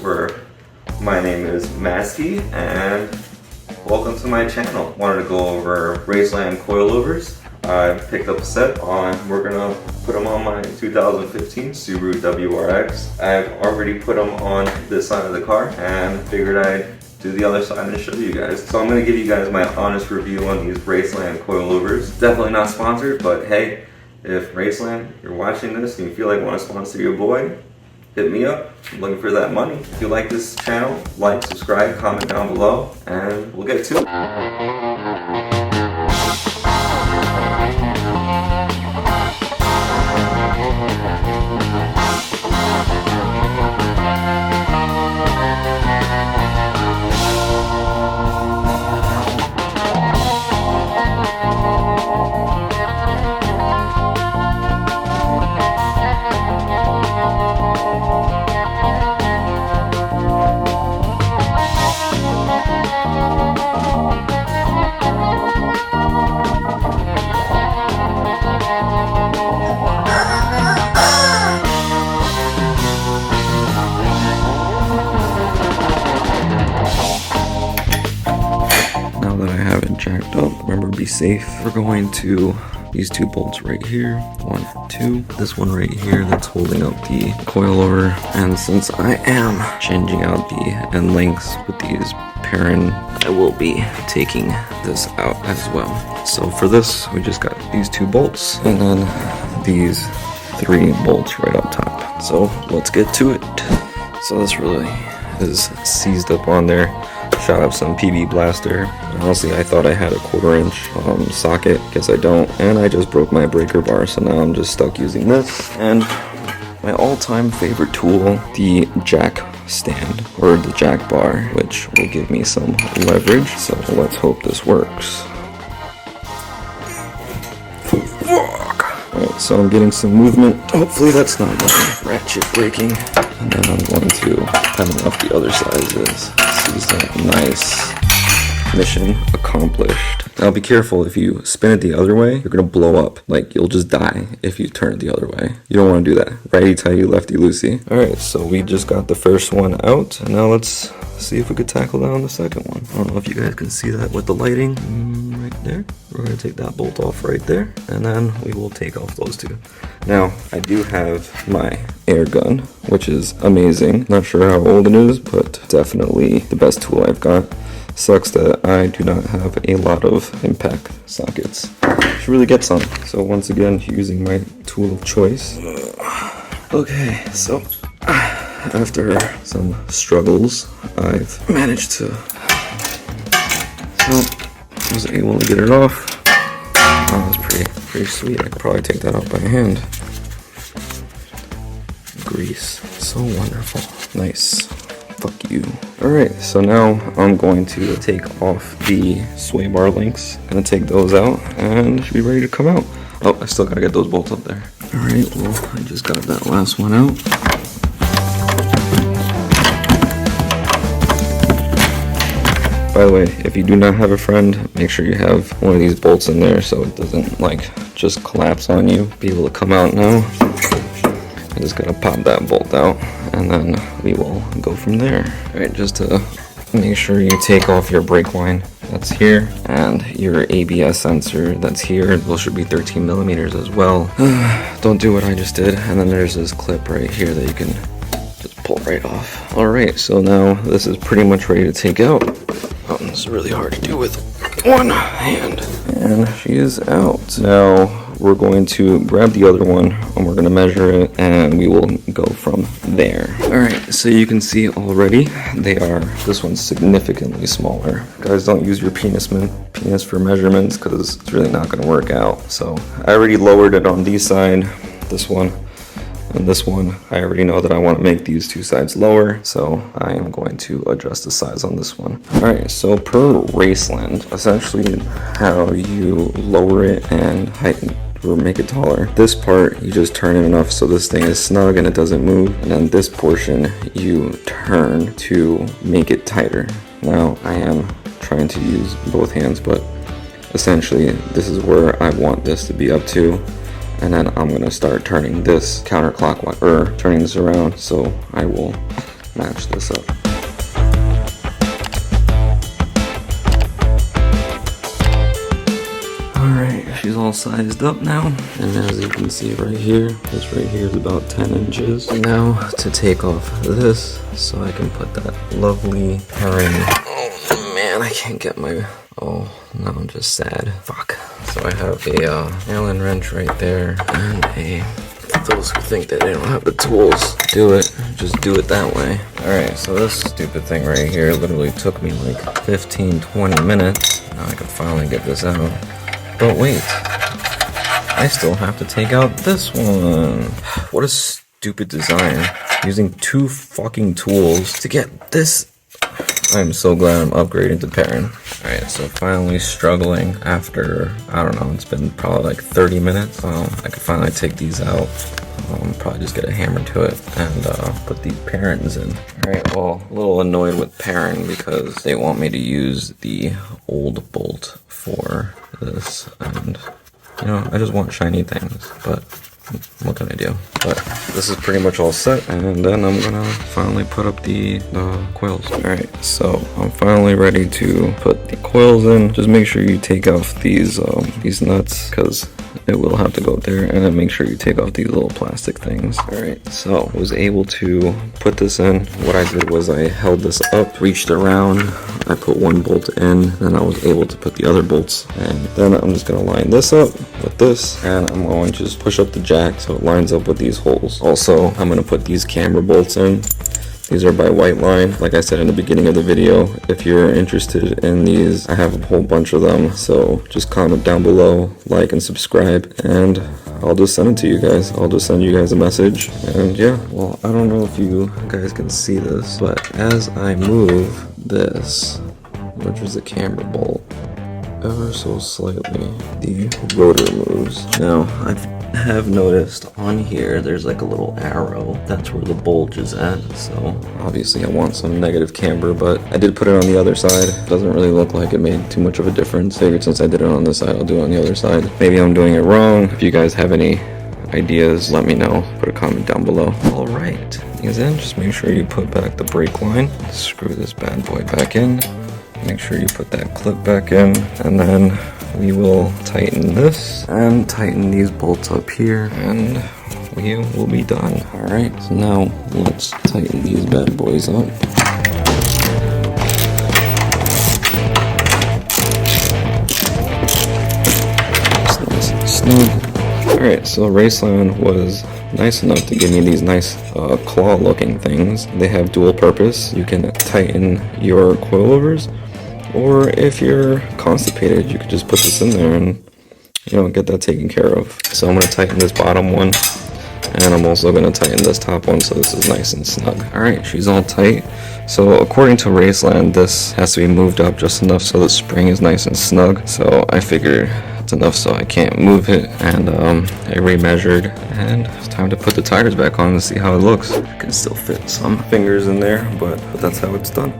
My name is Masky and welcome to my channel. Wanted to go over Raceland Coilovers. I picked up a set we're gonna put them on my 2015 Subaru WRX. I've already put them on this side of the car and figured I'd do the other side and show you guys. So I'm gonna give you guys my honest review on these Raceland Coilovers. Definitely not sponsored, but hey, if Raceland, you're watching this and you feel like you want to sponsor your boy, hit me up. I'm looking for that money. If you like this channel, like, subscribe, comment down below, and we'll get to it. Jacked up. Remember, be safe. We're going to these two bolts right here. 1, 2. This one right here that's holding up the coilover. And since I am changing out the end lengths with these perrin, I will be taking this out as well. So for this, we just got these two bolts and then these 3 bolts right up top. So let's get to it. So this really is seized up on there. Shot up some PB blaster. Honestly, I thought I had a 1/4 inch socket. Guess I don't. And I just broke my breaker bar, so now I'm just stuck using this. And my all-time favorite tool, the jack stand, or the jack bar, which will give me some leverage. So let's hope this works. Alright, so I'm getting some movement. Hopefully that's not my ratchet breaking. And then I'm going to tighten off the other sizes. Nice. Mission accomplished. Now be careful, if you spin it the other way, you're gonna blow up. Like, you'll just die if you turn it the other way. You don't want to do that. Righty-tighty, lefty-loosey. Alright, so we just got the first one out, and now let's see if we could tackle down the second one. I don't know if you guys can see that with the lighting. Right there. We're gonna take that bolt off right there, and then we will take off those two. Now, I do have my air gun, which is amazing. Not sure how old it is, but definitely the best tool I've got. Sucks that I do not have a lot of impact sockets. Should really get some. So once again, using my tool of choice. Okay, so after some struggles, I've managed to, I was able to get it off. Oh, that's pretty sweet. I could probably take that off by hand. Grease, so wonderful. Nice. Fuck you. Alright, so now I'm going to take off the sway bar links. Gonna take those out and should be ready to come out. Oh, I still gotta get those bolts up there. Alright, well, I just got that last one out. By the way, if you do not have a friend, make sure you have one of these bolts in there so it doesn't like just collapse on you. Be able to come out now. I'm just gonna pop that bolt out and then we will go from there. Alright, just to make sure you take off your brake line that's here and your ABS sensor that's here. Those should be 13 millimeters as well. Don't do what I just did. And then there's this clip right here that you can just pull right off. Alright, so now this is pretty much ready to take out. Oh, this is really hard to do with one hand. And she is out. Now we're going to grab the other one and we're going to measure it and we will go from there. Alright, so you can see already this one's significantly smaller. Guys, don't use your penis for measurements because it's really not going to work out. So I already lowered it on this side, this one, and this one. I already know that I want to make these two sides lower, so I am going to adjust the size on this one. Alright, so per Raceland, essentially how you lower it and heighten or make it taller. This part, you just turn it enough so this thing is snug and it doesn't move. And then this portion, you turn to make it tighter. Now, I am trying to use both hands, but essentially, this is where I want this to be up to. And then I'm gonna start turning this counterclockwise, or turning this around, so I will match this up. Alright, she's all sized up now, and as you can see right here, this right here is about 10 inches. Now to take off this so I can put that lovely perrin. Oh man, I can't get my, oh, now I'm just sad. Fuck. So I have a Allen wrench right there, and for those who think that they don't have the tools to do it, just do it that way. Alright, so this stupid thing right here literally took me like 15-20 minutes. Now I can finally get this out. But wait, I still have to take out this one. What a stupid design. Using 2 fucking tools to get this. I'm so glad I'm upgrading to perrin. Alright, so finally struggling after, I don't know, it's been probably like 30 minutes. I could finally take these out. Probably just get a hammer to it and put these perrins in. Alright, well, a little annoyed with perrin because they want me to use the old bolt for this, and you know, I just want shiny things, but what can I do? But this is pretty much all set, and then I'm gonna finally put up the coils. Alright, so I'm finally ready to put the coils in. Just make sure you take off these nuts, because it will have to go there, and then make sure you take off these little plastic things. Alright, so I was able to put this in. What I did was I held this up, reached around, I put one bolt in, and I was able to put the other bolts, and then I'm just gonna line this up with this, and I'm going to just push up the jack so it lines up with these holes. Also, I'm gonna put these camber bolts in. These are by White Line. Like I said in the beginning of the video, if you're interested in these, I have a whole bunch of them. So just comment down below, like and subscribe, and I'll just send it to you guys. I'll just send you guys a message. And yeah, well, I don't know if you guys can see this, but as I move this, which is the camber bolt, ever so slightly, the rotor moves. Now, I have noticed on here there's like a little arrow. That's where the bulge is at. So obviously I want some negative camber, but I did put it on the other side. Doesn't really look like it made too much of a difference. Figured since I did it on this side, I'll do it on the other side. Maybe I'm doing it wrong. If you guys have any ideas, let me know. Put a comment down below. Alright, these in, just make sure you put back the brake line. Screw this bad boy back in. Make sure you put that clip back in, and then we will tighten this and tighten these bolts up here, and we will be done. Alright, so now let's tighten these bad boys up. It's nice and snug. Alright, so Raceland was nice enough to give me these nice claw looking things. They have dual purpose. You can tighten your coilovers, or if you're constipated, you could just put this in there and, you know, get that taken care of. So I'm going to tighten this bottom one, and I'm also going to tighten this top one so this is nice and snug. Alright, she's all tight. So according to Raceland, this has to be moved up just enough so the spring is nice and snug. So I figured it's enough so I can't move it, and I remeasured, and it's time to put the tires back on and see how it looks. I can still fit some fingers in there, but that's how it's done.